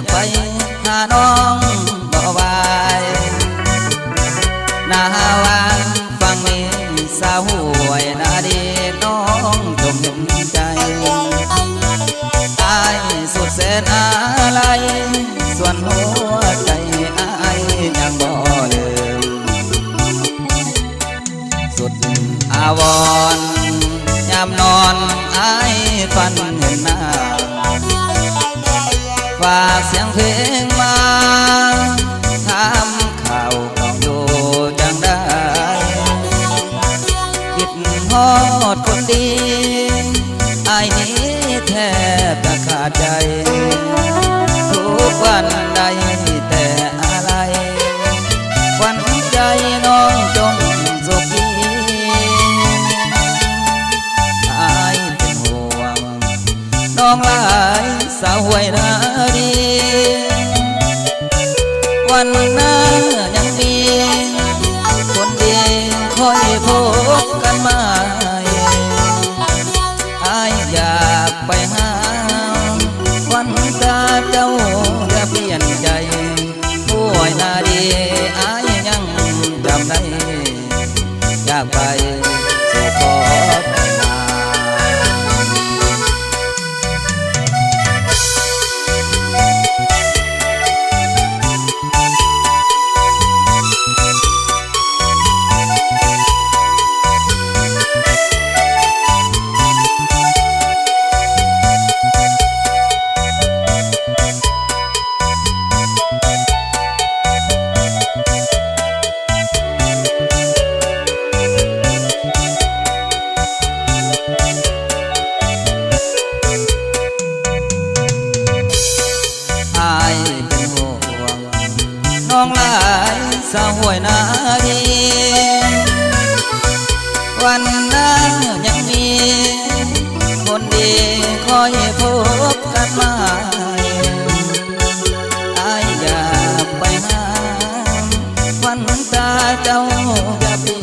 ากไปหาน้องบ่ไหวหน้าวางฟังนี้สาวห่วยนาดีน้องจงเห็นใจอายสุดแสนอะไรส่วนหัวใจอายยังบ่ลืมสุดอาวรณ์ยามนอนอายฝันเห็นหน้าฝากเสียงเพลงมาถามข่าวของอยู่จังได้คิดฮอดคนดีอายนี้แทบจะขาดใจทุกวันใดแต่อะไรฝันใจน้องจงสุขีอายเป็นห่วงน้องหลายสาวห้วยนาดีวันหน้ายังมีคนดีคอยพบกันมาอายอยากไปหาวันตาเจ้าอย่าเปลี่ยนใจห้วยนาดีอายยังจำได้อยากไปสู่ขอน้องหลายสาวห้วยนาดีวันหน้ายังมีคนดีคอยพบกันมาอายอยากไปหาวันตาเจ้าอย่าเปลี่